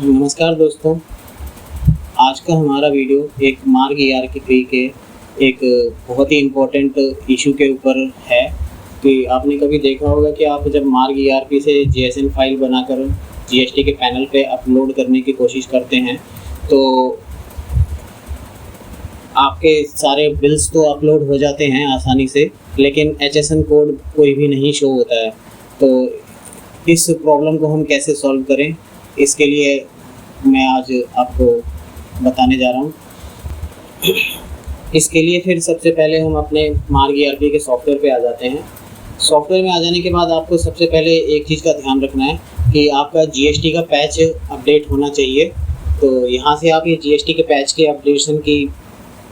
नमस्कार दोस्तों। आज का हमारा वीडियो एक मार्ग ईआरपी के एक बहुत ही इम्पोर्टेंट इशू के ऊपर है कि आपने कभी देखा होगा कि आप जब मार्ग ईआरपी से जीएसएन फाइल बनाकर जीएसटी के पैनल पे अपलोड करने की कोशिश करते हैं तो आपके सारे बिल्स तो अपलोड हो जाते हैं आसानी से, लेकिन एचएसएन कोड कोई भी नहीं शो होता है। तो इस प्रॉब्लम को हम कैसे सॉल्व करें, इसके लिए मैं आज आपको बताने जा रहा हूँ। इसके लिए फिर सबसे पहले हम अपने मार्ग ईआरपी के सॉफ्टवेयर पे आ जाते हैं। सॉफ्टवेयर में आ जाने के बाद आपको सबसे पहले एक चीज़ का ध्यान रखना है कि आपका जीएसटी का पैच अपडेट होना चाहिए। तो यहाँ से आप ये जीएसटी के पैच के अपडेशन की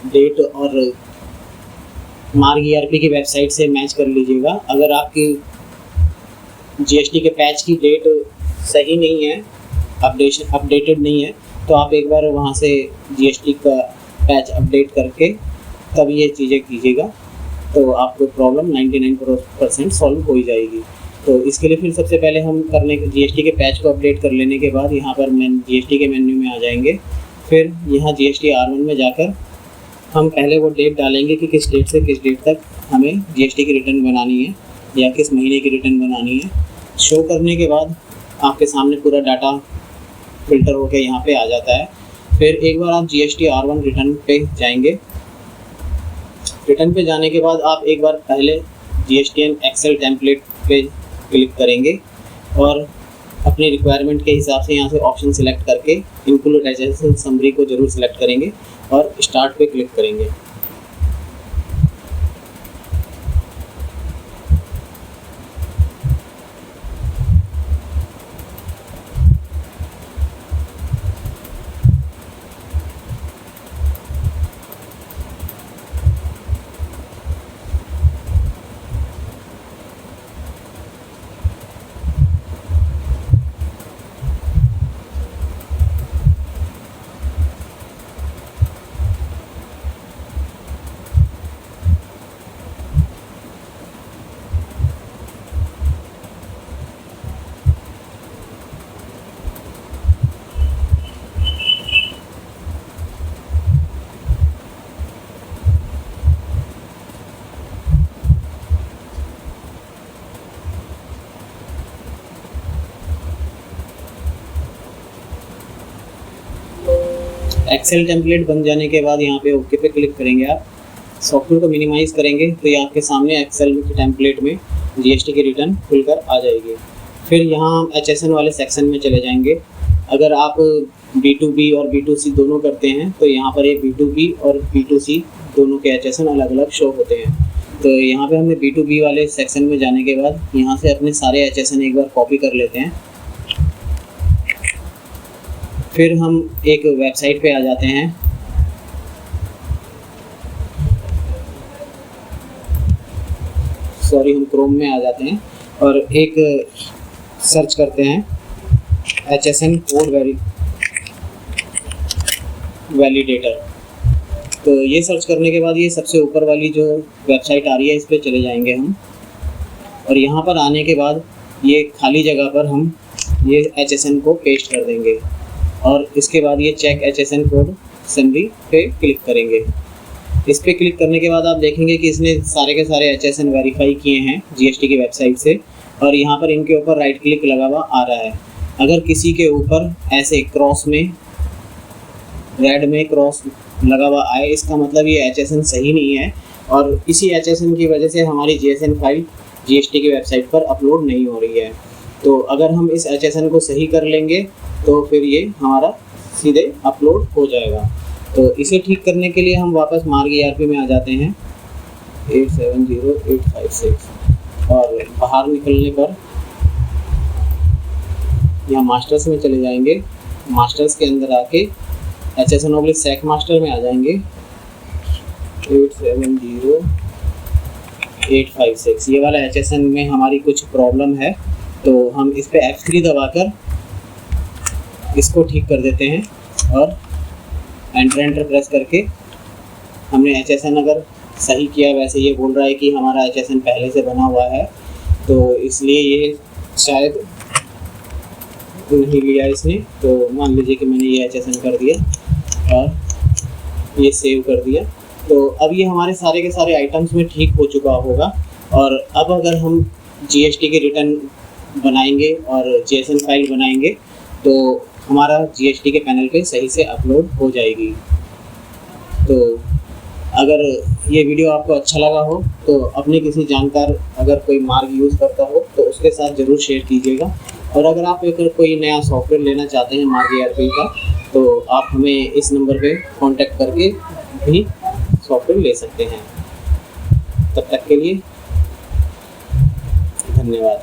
डेट और मार्ग ईआरपी की वेबसाइट से मैच कर लीजिएगा। अगर आपकी जीएसटी के पैच की डेट सही नहीं है, अपडेटेड नहीं है, तो आप एक बार वहाँ से जीएसटी का पैच अपडेट करके तब ये चीज़ें कीजिएगा, तो आपको प्रॉब्लम 99% सॉल्व हो ही जाएगी। तो इसके लिए फिर सबसे पहले हम जीएसटी के पैच को अपडेट कर लेने के बाद यहाँ पर जीएसटी के मेन्यू में आ जाएंगे। फिर यहाँ जीएसटी R1 में जाकर हम पहले वो डेट डालेंगे कि किस डेट से किस डेट तक हमें जीएसटी की रिटर्न बनानी है या किस महीने की रिटर्न बनानी है। शो करने के बाद आपके सामने पूरा डाटा फिल्टर होकर यहाँ पे आ जाता है। फिर एक बार आप जीएसटी R1 रिटर्न पे जाएंगे। रिटर्न पे जाने के बाद आप एक बार पहले जीएसटीएन एक्सेल टेम्पलेट पे क्लिक करेंगे और अपनी रिक्वायरमेंट के हिसाब से यहाँ से ऑप्शन सिलेक्ट करके इंक्लूड एचएसएन समरी को जरूर सिलेक्ट करेंगे और स्टार्ट पे क्लिक करेंगे। एक्सेल टेम्पलेट बन जाने के बाद यहाँ पे ओके पे क्लिक करेंगे। आप सॉफ्टवेयर को मिनिमाइज़ करेंगे तो ये आपके सामने एक्सेल के टेम्पलेट में जीएसटी की रिटर्न खुलकर आ जाएगी। फिर यहाँ हम एचएसएन वाले सेक्शन में चले जाएंगे। अगर आप B2B और B2C दोनों करते हैं तो यहाँ पर ये B2B और B2C दोनों के एचएसएन अलग अलग शो होते हैं। तो यहाँ पे हमने B2B वाले सेक्शन में जाने के बाद यहाँ से अपने सारे एचएसएन एक बार कॉपी कर लेते हैं। फिर हम एक वेबसाइट पे आ जाते हैं। हम क्रोम में आ जाते हैं और एक सर्च करते हैं एचएसएन कोड वैलिडेटर। तो ये सर्च करने के बाद ये सबसे ऊपर वाली जो वेबसाइट आ रही है इस पर चले जाएंगे हम, और यहाँ पर आने के बाद ये खाली जगह पर हम ये एचएसएन को पेस्ट कर देंगे और इसके बाद ये चेक एचएसएन कोड समरी पे क्लिक करेंगे। इस पे क्लिक करने के बाद आप देखेंगे कि इसने सारे के सारे एचएसएन वेरीफाई किए हैं जीएसटी की वेबसाइट से, और यहाँ पर इनके ऊपर राइट क्लिक लगा हुआ आ रहा है। अगर किसी के ऊपर ऐसे क्रॉस में रेड में क्रॉस लगा हुआ आए, इसका मतलब ये एचएसएन सही नहीं है और इसी एचएसएन की वजह से हमारी जीएसएन फाइल जीएसटी की वेबसाइट पर अपलोड नहीं हो रही है। तो अगर हम इस एचएसएन को सही कर लेंगे तो फिर ये हमारा सीधे अपलोड हो जाएगा। तो इसे ठीक करने के लिए हम वापस मार्ग ईआरपी में आ जाते हैं 870856 और बाहर निकलने पर यहाँ मास्टर्स में चले जाएंगे। मास्टर्स के अंदर आके एचएसएन/सेक मास्टर में आ जाएंगे 870856। ये वाला एचएसएन में हमारी कुछ प्रॉब्लम है तो हम इस पे F3 दबाकर इसको ठीक कर देते हैं और एंटर प्रेस करके हमने एचएसएन अगर सही किया, वैसे ये बोल रहा है कि हमारा एचएसएन पहले से बना हुआ है तो इसलिए ये शायद नहीं लिया इसने, तो मान लीजिए कि मैंने ये HSN कर दिया और ये सेव कर दिया। तो अब ये हमारे सारे के सारे आइटम्स में ठीक हो चुका होगा। और अब अगर हम GST की रिटर्न बनाएंगे और JSON फाइल बनाएंगे तो हमारा GST के पैनल पे सही से अपलोड हो जाएगी। तो अगर ये वीडियो आपको अच्छा लगा हो तो अपने किसी जानकार अगर कोई मार्ग यूज़ करता हो तो उसके साथ ज़रूर शेयर कीजिएगा। और अगर आप एक कोई नया सॉफ्टवेयर लेना चाहते हैं मार्ग ERP का, तो आप हमें इस नंबर पे कांटेक्ट करके भी सॉफ्टवेयर ले सकते हैं। तब तक के लिए धन्यवाद।